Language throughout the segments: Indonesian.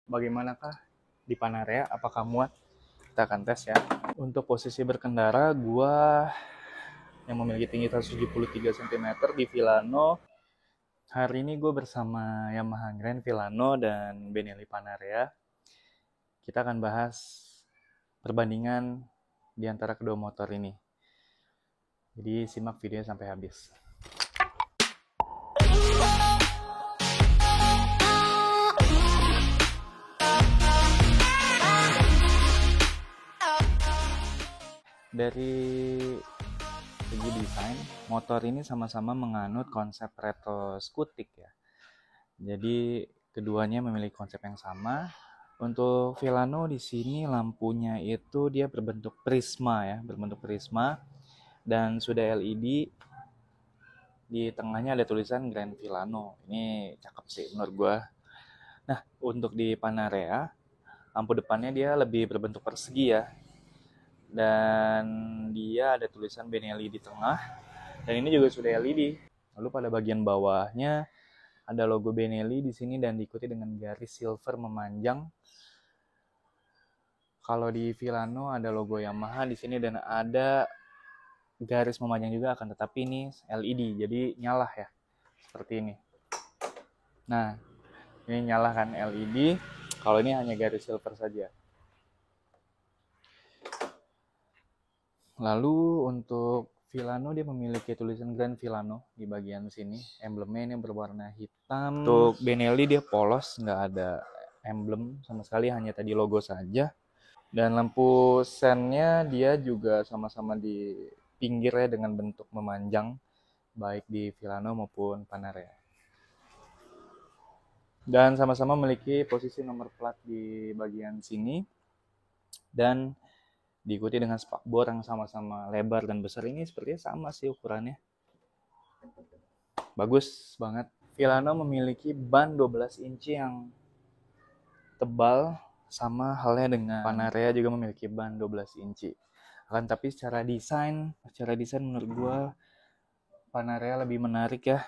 bagaimanakah di Panarea, apakah muat? Kita akan tes ya. Untuk posisi berkendara, gua yang memiliki tinggi 173 cm di Villano. Hari ini gue bersama Yamaha Grand Villano dan Benelli Panarea. Kita akan bahas perbandingan di antara kedua motor ini. Jadi simak videonya sampai habis. Dari segi desain, motor ini sama-sama menganut konsep retro skutik ya. Jadi keduanya memiliki konsep yang sama. Untuk Villano di sini lampunya itu dia berbentuk prisma ya, dan sudah LED. Di tengahnya ada tulisan Grand Villano. Ini cakep sih menurut gua. Nah, untuk di Panarea, lampu depannya dia lebih berbentuk persegi ya. Dan dia ada tulisan Benelli di tengah. Dan ini juga sudah LED. Lalu pada bagian bawahnya ada logo Benelli di sini dan diikuti dengan garis silver memanjang. Kalau di Villano ada logo Yamaha di sini dan ada garis memanjang juga, akan tetapi ini LED, jadi nyala ya, seperti ini. Nah, ini nyala kan LED. Kalau ini hanya garis silver saja. Lalu untuk Villano dia memiliki tulisan Grand Villano di bagian sini. Emblemnya ini berwarna hitam. Untuk Benelli dia polos, nggak ada emblem sama sekali, hanya tadi logo saja. Dan lampu sennya dia juga sama-sama di pinggirnya dengan bentuk memanjang, baik di Villano maupun Panarea. Dan sama-sama memiliki posisi nomor plat di bagian sini. Dan diikuti dengan spakbor yang sama-sama lebar dan besar. Ini sepertinya sama sih ukurannya. Bagus banget. Villano memiliki ban 12 inci yang tebal, sama halnya dengan Panarea juga memiliki ban 12 inci. Akan tapi secara desain menurut gua Panarea lebih menarik ya.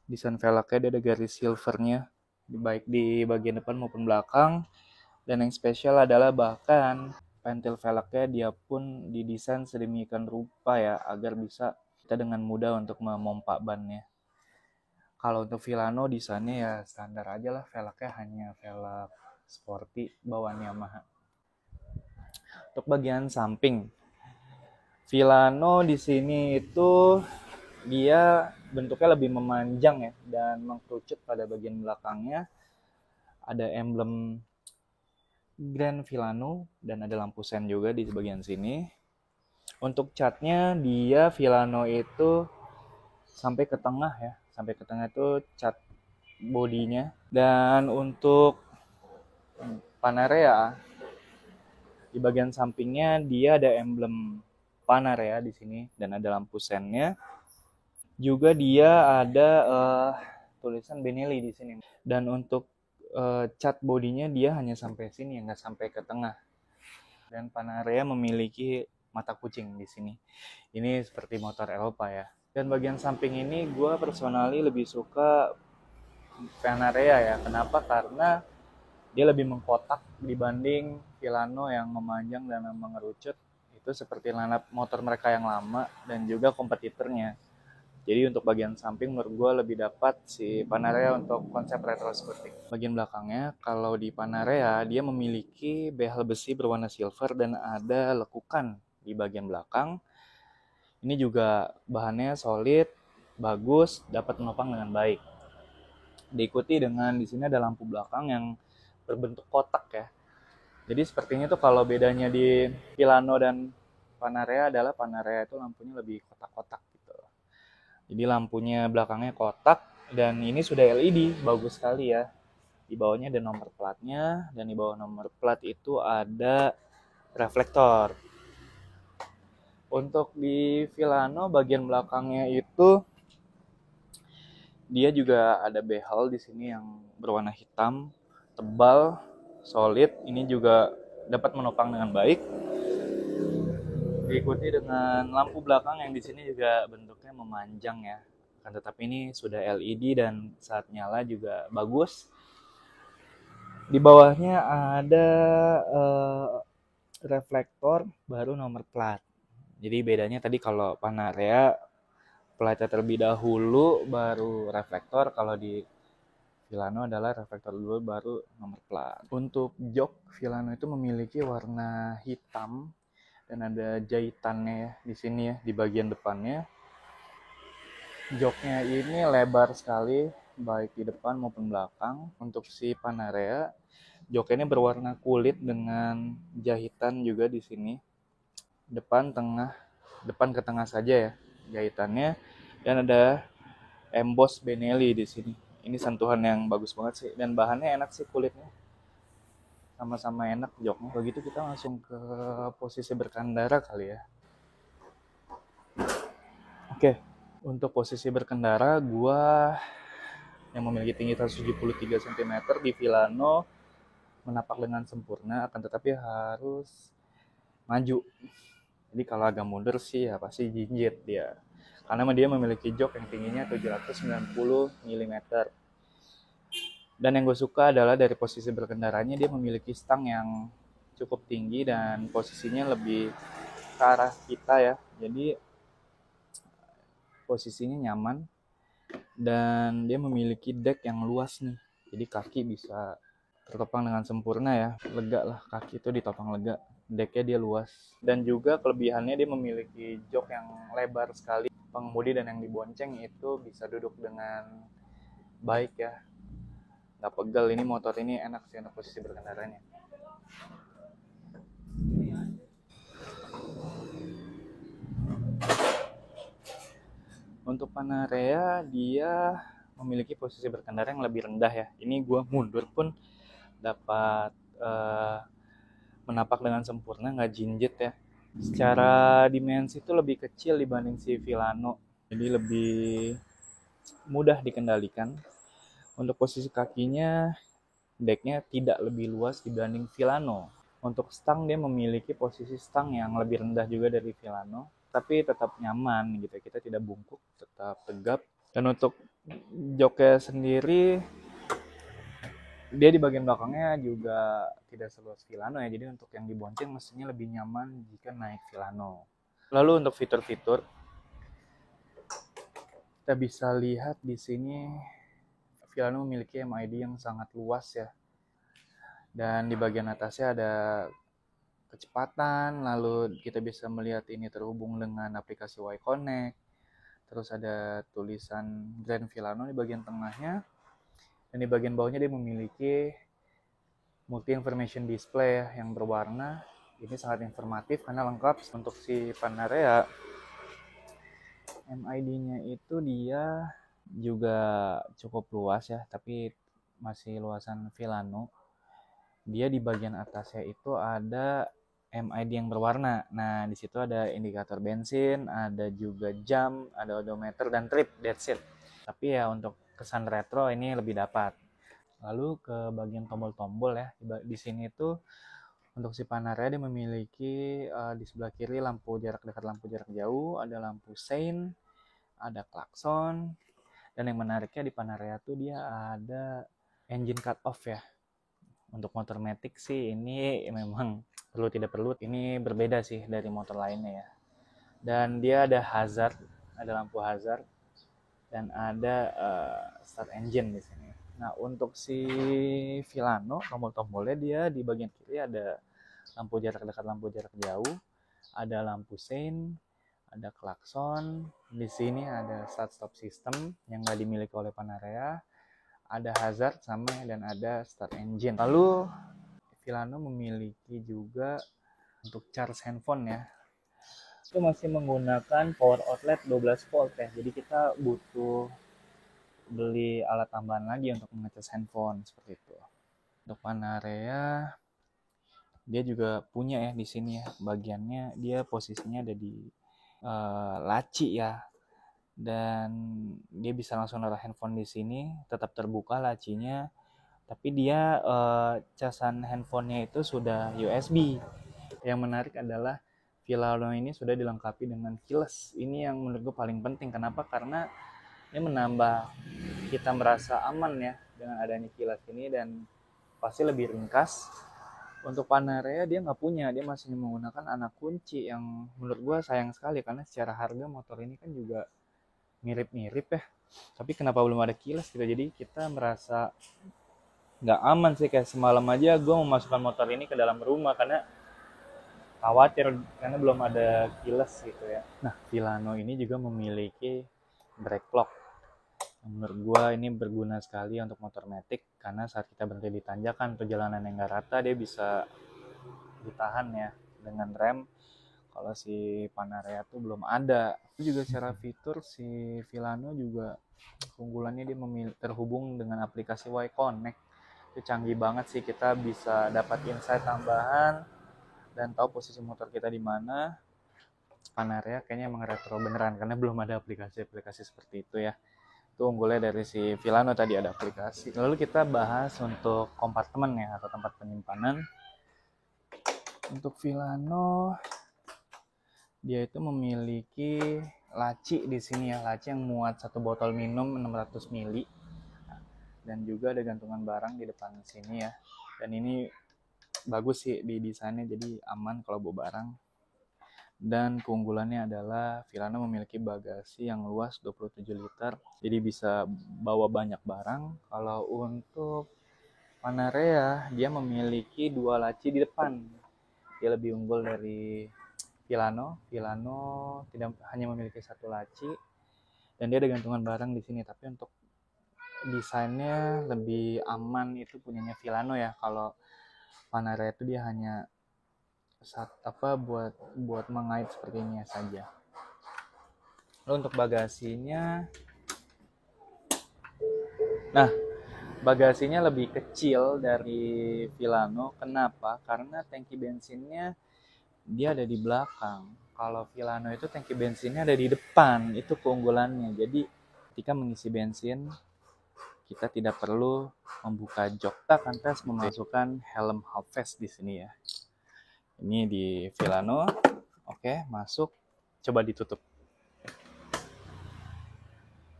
Desain velgnya dia ada garis silvernya, baik di bagian depan maupun belakang. Dan yang spesial adalah bahkan pentil velgnya dia pun didesain sedemikian rupa ya, agar bisa kita dengan mudah untuk memompa bannya. Kalau untuk Villano desainnya ya standar aja lah, velgnya hanya velg sporty bawaan Yamaha. Untuk bagian samping, Villano di sini itu dia bentuknya lebih memanjang ya dan mengkerucut pada bagian belakangnya. Ada emblem Grand Villano dan ada lampu sen juga di bagian sini. Untuk catnya dia Villano itu sampai ke tengah ya, sampai ke tengah itu cat bodinya. Dan untuk Panarea di bagian sampingnya dia ada emblem Panarea di sini dan ada lampu sennya. Juga dia ada tulisan Benelli di sini. Dan untuk cat bodinya dia hanya sampai sini, nggak sampai ke tengah. Dan Panarea memiliki mata kucing di sini. Ini seperti motor Eropa ya. Dan bagian samping ini gue personally lebih suka Panarea ya. Kenapa? Karena dia lebih mengkotak dibanding Villano yang memanjang dan mengerucut. Itu seperti lineup motor mereka yang lama dan juga kompetitornya. Jadi untuk bagian samping menurut gue lebih dapat si Panarea untuk konsep retro sporting. Bagian belakangnya, kalau di Panarea dia memiliki behel besi berwarna silver dan ada lekukan di bagian belakang. Ini juga bahannya solid, bagus, dapat menopang dengan baik. Diikuti dengan di sini ada lampu belakang yang berbentuk kotak ya. Jadi sepertinya tuh kalau bedanya di Villano dan Panarea adalah Panarea itu lampunya lebih kotak-kotak gitu. Jadi lampunya belakangnya kotak dan ini sudah LED, bagus sekali ya. Di bawahnya ada nomor platnya dan di bawah nomor plat itu ada reflektor. Untuk di Villano bagian belakangnya itu dia juga ada behel di sini yang berwarna hitam, tebal, solid. Ini juga dapat menopang dengan baik. Diikuti dengan lampu belakang yang di sini juga bentuknya memanjang ya. Akan tetapi ini sudah LED dan saat nyala juga bagus. Di bawahnya ada reflektor baru nomor plat. Jadi bedanya tadi kalau Panarea platnya terlebih dahulu baru reflektor, kalau di Filano adalah reflektor dulu baru nomor plat. Untuk jok Filano itu memiliki warna hitam dan ada jahitannya ya di sini ya di bagian depannya. Joknya ini lebar sekali baik di depan maupun belakang. Untuk si Panarea joknya ini berwarna kulit dengan jahitan juga di sini. Depan ke tengah saja ya jahitannya, dan ada emboss Benelli di sini. Ini sentuhan yang bagus banget sih, dan bahannya enak sih, kulitnya sama-sama enak joknya. Begitu kita langsung ke posisi berkendara kali ya. Oke, untuk posisi berkendara gua yang memiliki tinggi 173 cm di Filano menapak dengan sempurna, akan tetapi harus maju. Jadi kalau agak mundur sih ya pasti jinjit dia. Karena dia memiliki jok yang tingginya 790 mm. Dan yang gue suka adalah dari posisi berkendaranya dia memiliki stang yang cukup tinggi dan posisinya lebih ke arah kita ya. Jadi posisinya nyaman dan dia memiliki deck yang luas nih. Jadi kaki bisa tertopang dengan sempurna ya. Lega lah, kaki itu ditopang lega. Decknya dia luas. Dan juga kelebihannya dia memiliki jok yang lebar sekali. Pengemudi dan yang dibonceng itu bisa duduk dengan baik ya. Nggak pegal, ini motor ini enak sih untuk posisi berkendaranya. Untuk Panarea dia memiliki posisi berkendara yang lebih rendah ya. Ini gue mundur pun dapat menapak dengan sempurna, nggak jinjit ya. Secara dimensi itu lebih kecil dibanding si Filano, jadi lebih mudah dikendalikan. Untuk posisi kakinya, decknya tidak lebih luas dibanding Filano. Untuk stang dia memiliki posisi stang yang lebih rendah juga dari Filano, tapi tetap nyaman gitu. Kita tidak bungkuk, tetap tegap. Dan untuk joknya sendiri, dia di bagian belakangnya juga tidak seluas Filano ya. Jadi untuk yang dibonceng mestinya lebih nyaman jika naik Filano. Lalu untuk fitur-fitur, kita bisa lihat di sini Filano memiliki MID yang sangat luas ya. Dan di bagian atasnya ada kecepatan, lalu kita bisa melihat ini terhubung dengan aplikasi Y Connect. Terus ada tulisan Grand Filano di bagian tengahnya. Dan di bagian bawahnya dia memiliki multi information display ya, yang berwarna. Ini sangat informatif karena lengkap. Untuk si Panarea, MID-nya itu dia juga cukup luas ya, tapi masih luasan Filano. Dia di bagian atasnya itu ada MID yang berwarna. Nah, di situ ada indikator bensin, ada juga jam, ada odometer dan trip, that's it. Tapi ya untuk kesan retro ini lebih dapat. Lalu ke bagian tombol-tombol ya. Di sini tuh untuk si Panarea dia memiliki di sebelah kiri lampu jarak dekat, lampu jarak jauh, ada lampu sein, ada klakson, dan yang menariknya di Panarea tuh dia ada engine cut off ya. Untuk motor matic sih ini memang perlu tidak perlu, ini berbeda sih dari motor lainnya ya. Dan dia ada hazard, ada lampu hazard, dan ada start engine di sini. Nah, untuk si Filano, tombol-tombolnya dia di bagian kiri ada lampu jarak dekat, lampu jarak jauh, ada lampu sein, ada klakson. Di sini ada start stop system yang nggak dimiliki oleh Panarea, ada hazard sama, dan ada start engine. Lalu Filano memiliki juga untuk charge handphone ya. Itu masih menggunakan power outlet 12 volt ya. Jadi kita butuh beli alat tambahan lagi untuk mengecas handphone seperti itu. Untuk Panarea dia juga punya ya di sini ya, bagiannya dia posisinya ada di laci ya, dan dia bisa langsung naruh handphone di sini, tetap terbuka lacinya, tapi dia casan handphonenya itu sudah USB. Yang menarik adalah Filano ini sudah dilengkapi dengan keyless. Ini yang menurut gue paling penting. Kenapa? Karena ini menambah kita merasa aman ya dengan adanya keyless ini, dan pasti lebih ringkas. Untuk Panarea dia nggak punya, dia masih menggunakan anak kunci yang menurut gue sayang sekali karena secara harga motor ini kan juga mirip-mirip ya. Tapi kenapa belum ada kilas gitu, jadi kita merasa nggak aman sih. Kayak semalam aja gue memasukkan motor ini ke dalam rumah karena khawatir karena belum ada kilas gitu ya. Nah, Filano ini juga memiliki brake lock. Menurut gue ini berguna sekali untuk motor matic karena saat kita berhenti di tanjakan perjalanan yang nggak rata dia bisa ditahan ya dengan rem. Kalau si Panarea tuh belum ada. Itu juga secara fitur si Filano juga keunggulannya dia terhubung dengan aplikasi Y Connect. Itu canggih banget sih, kita bisa dapat insight tambahan dan tahu posisi motor kita di mana. Panarea kayaknya emang retro beneran karena belum ada aplikasi-aplikasi seperti itu ya. Itu unggulnya dari si Filano tadi, ada aplikasi. Lalu kita bahas untuk kompartemen ya atau tempat penyimpanan. Untuk Filano dia itu memiliki laci di sini ya, laci yang muat 1 botol minum 600 ml. Dan juga ada gantungan barang di depan sini ya. Dan ini bagus sih di desainnya, jadi aman kalau bawa barang. Dan keunggulannya adalah Filano memiliki bagasi yang luas 27 liter, jadi bisa bawa banyak barang. Kalau untuk Panarea dia memiliki 2 laci di depan, dia lebih unggul dari Filano. Filano tidak hanya memiliki 1 laci dan dia ada gantungan barang di sini, tapi untuk desainnya lebih aman itu punyanya Filano ya. Kalau Panarea itu dia hanya buat mengait seperti ini saja. Lalu untuk bagasinya, nah bagasinya lebih kecil dari Filano. Kenapa? Karena tangki bensinnya dia ada di belakang. Kalau Filano itu tangki bensinnya ada di depan, itu keunggulannya. Jadi ketika mengisi bensin kita tidak perlu membuka jok. Kita akan tes memasukkan helm half face di sini ya. Ini di Filano. Oke, masuk. Coba ditutup.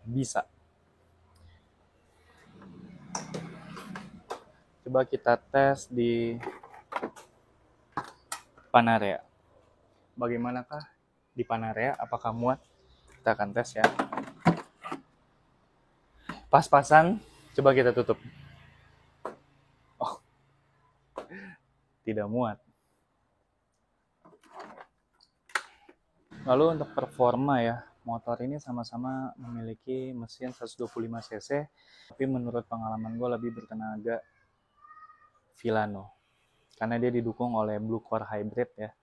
Bisa. Coba kita tes di Panarea. Bagaimanakah di Panarea? Apakah muat? Kita akan tes ya. Pas-pasan, coba kita tutup. Oh, tidak muat. Lalu untuk performa ya, motor ini sama-sama memiliki mesin 125 cc, tapi menurut pengalaman gue lebih bertenaga Filano karena dia didukung oleh Blue Core Hybrid ya,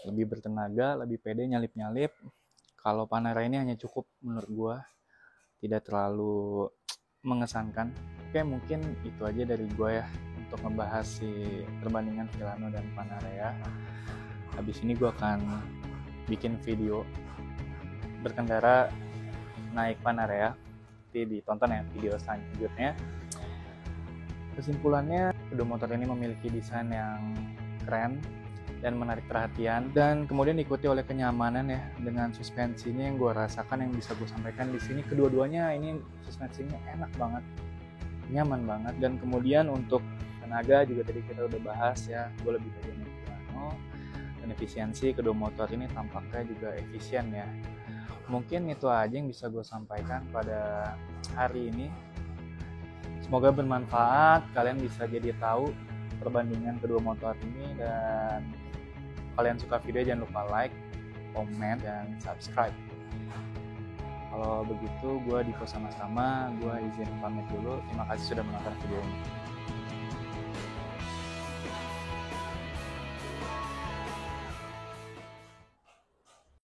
lebih bertenaga, lebih pede nyalip-nyalip. Kalau Panarea ini hanya cukup menurut gue, tidak terlalu mengesankan. Oke, mungkin itu aja dari gue ya untuk membahas si perbandingan Filano dan Panarea. Habis ini gue akan bikin video berkendara naik Panarea. Nanti ditonton ya video selanjutnya. Kesimpulannya, kedua motor ini memiliki desain yang keren dan menarik perhatian, dan kemudian diikuti oleh kenyamanan ya dengan suspensinya yang gue rasakan, yang bisa gue sampaikan di sini. Kedua-duanya ini suspensinya enak banget, nyaman banget. Dan kemudian untuk tenaga juga tadi kita udah bahas ya, gue lebih dari Filano. Dan efisiensi kedua motor ini tampaknya juga efisien ya. Mungkin itu aja yang bisa gue sampaikan pada hari ini. Semoga bermanfaat, kalian bisa jadi tahu perbandingan kedua motor ini. Dan kalian suka video jangan lupa like, komen, dan subscribe. Kalau begitu gue Diko sama-sama, gue izin pamit dulu. Terima kasih sudah menonton video ini.